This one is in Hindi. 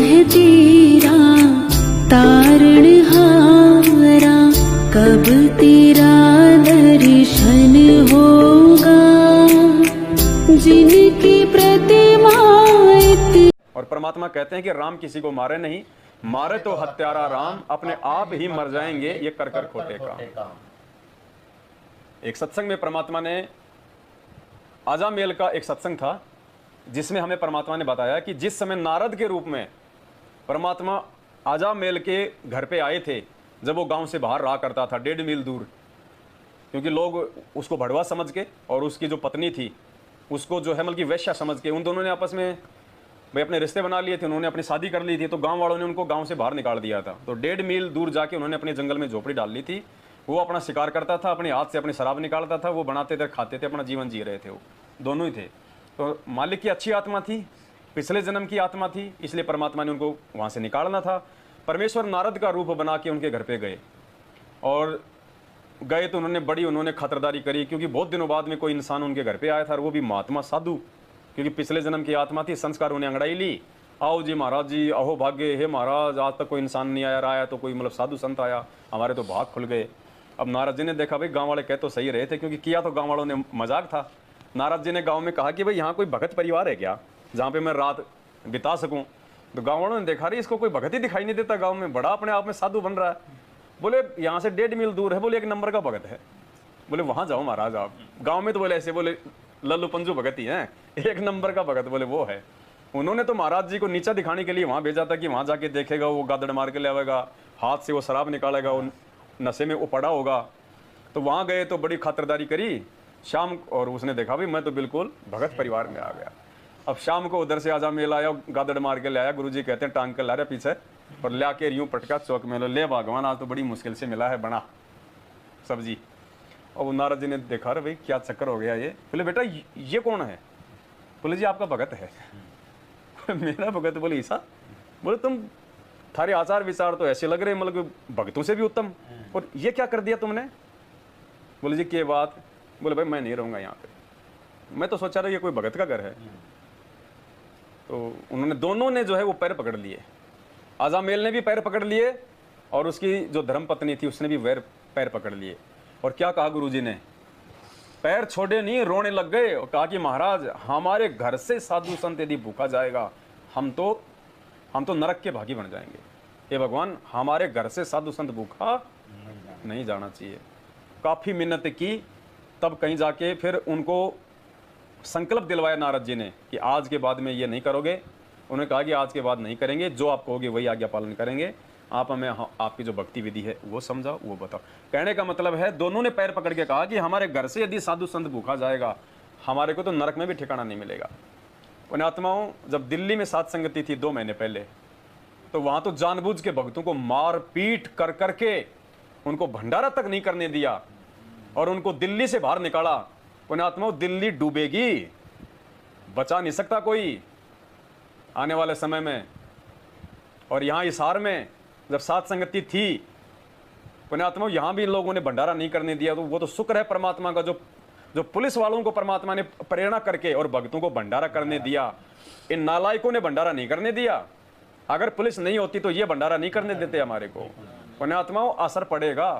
है तेरा तारणहारा, कब तेरा दर्शन होगा, जिनकी प्रतिमा। और परमात्मा कहते हैं कि राम किसी को मारे नहीं, मारे तो हत्यारा राम, अपने आप ही मर जाएंगे ये कर कर खोटे काम। एक सत्संग में परमात्मा ने, आजामेल का एक सत्संग था जिसमें हमें परमात्मा ने बताया कि जिस समय नारद के रूप में परमात्मा आजामेल के घर पे आए थे, जब वो गांव से बाहर रहा करता था 1.5 मील दूर, क्योंकि लोग उसको भड़वा समझ के और उसकी जो पत्नी थी उसको जो है मतलब कि वैश्या समझ के, उन दोनों ने आपस में भाई अपने रिश्ते बना लिए थे, उन्होंने अपनी शादी कर ली थी, तो गांव वालों ने उनको गांव से बाहर निकाल दिया था। तो 1.5 मील दूर जाके उन्होंने अपने जंगल में झोपड़ी डाल ली थी। वो अपना शिकार करता था, अपने हाथ से अपनी शराब निकालता था, वो बनाते थे, खाते थे, अपना जीवन जी रहे थे, वो दोनों ही थे। तो मालिक की अच्छी आत्मा थी, पिछले जन्म की आत्मा थी, इसलिए परमात्मा ने उनको वहाँ से निकालना था। परमेश्वर नारद का रूप बना के उनके घर पे गए, और गए तो उन्होंने खतरदारी करी, क्योंकि बहुत दिनों बाद में कोई इंसान उनके घर पे आया था, और वो भी महात्मा साधु, क्योंकि पिछले जन्म की आत्मा थी, संस्कार उन्हें अंगड़ाई ली। आओ जी महाराज जी, अहो भाग्य, हे महाराज, आज तक कोई इंसान नहीं आया, आया तो कोई मतलब साधु संत आया, हमारे तो भाग खुल गए। अब नारद जी ने देखा भाई गांव वाले कह तो सही रहे थे, क्योंकि किया तो गांव वालों ने मजाक था। नारद जी ने गांव में कहा कि भाई यहाँ कोई भगत परिवार है क्या जहाँ पे मैं रात बिता सकूं? तो गांव वालों ने देखा रही इसको कोई भगत ही दिखाई नहीं देता गांव में, बड़ा अपने आप में साधु बन रहा है। बोले यहाँ से 1.5 मील दूर है, बोले 1 नंबर का भगत है, बोले वहां जाओ महाराज आप। गांव में तो बोले ऐसे, बोले लल्लू पंजू भगत ही हैं, 1 नंबर का भगत बोले वो है। उन्होंने तो महाराज जी को नीचा दिखाने के लिए वहां भेजा था कि वहां जाके देखेगा, वो गादड़ मार के ले आएगा, हाथ से वो शराब निकालेगा, वो नशे में वो पड़ा होगा। तो वहां गए तो बड़ी खातिरदारी करी शाम, और उसने देखा भाई मैं तो बिल्कुल भगत परिवार में आ गया। अब शाम को उधर से आजामेल आया, गादड़ मार के ले आया, गुरुजी कहते हैं टांग के ला रहे पीछे, और ले आके यूं पटका चौक में, ले भगवान आज तो बड़ी मुश्किल से मिला है बना सब्जी। और नारद जी ने देखा रे भाई क्या चक्कर हो गया ये। बोले बेटा ये कौन है? बोले जी आपका भगत है। मेरा भगत? बोले ऐसा? बोले तुम, थारे आचार विचार तो ऐसे लग रहे मतलब भगतों से भी उत्तम, और ये क्या कर दिया तुमने? बोले जी क्या बात? बोले भाई मैं नहीं रहूंगा यहाँ पे, मैं तो सोचा रहा ये कोई भगत का घर है। तो उन्होंने दोनों ने जो है वो पैर पकड़ लिए, आजामेल ने भी पैर पकड़ लिए, और उसकी जो धर्म पत्नी थी उसने भी पैर पकड़ लिए। और क्या कहा गुरुजी ने? पैर छोड़े नहीं, रोने लग गए और कहा कि महाराज हमारे घर से साधु संत यदि भूखा जाएगा, हम तो नरक के भागी बन जाएंगे। हे भगवान हमारे घर से साधु संत भूखा नहीं जाना चाहिए। काफी मिन्नत की, तब कहीं जाके फिर उनको संकल्प दिलवाया नारद जी ने कि आज के बाद में ये नहीं करोगे। उन्होंने कहा कि आज के बाद नहीं करेंगे, जो आप कहोगे वही आज्ञा पालन करेंगे, आप हमें आपकी जो भक्ति विधि है वो समझाओ, वो बताओ। कहने का मतलब है दोनों ने पैर पकड़ के कहा कि हमारे घर से यदि साधु संत भूखा जाएगा, हमारे को तो नरक में भी ठिकाना नहीं मिलेगा। पुण्यात्माओं, जब दिल्ली में सात संगति थी 2 महीने पहले, तो वहां तो जानबूझ के भक्तों को मार पीट कर करके उनको भंडारा तक नहीं करने दिया, और उनको दिल्ली से बाहर निकाला। पुण्यात्माओं, दिल्ली डूबेगी, बचा नहीं सकता कोई आने वाले समय में। और यहाँ हिसार में जब सात संगति थी पुण्यात्माओं, यहाँ भी लोगों ने भंडारा नहीं करने दिया। तो वो तो शुक्र है परमात्मा का, जो पुलिस वालों को परमात्मा ने प्रेरणा करके और भक्तों को भंडारा करने दिया। इन नालायकों ने भंडारा नहीं करने दिया। अगर पुलिस नहीं होती तो ये भंडारा नहीं करने देते हमारे को। पुण्यात्माओं, असर पड़ेगा।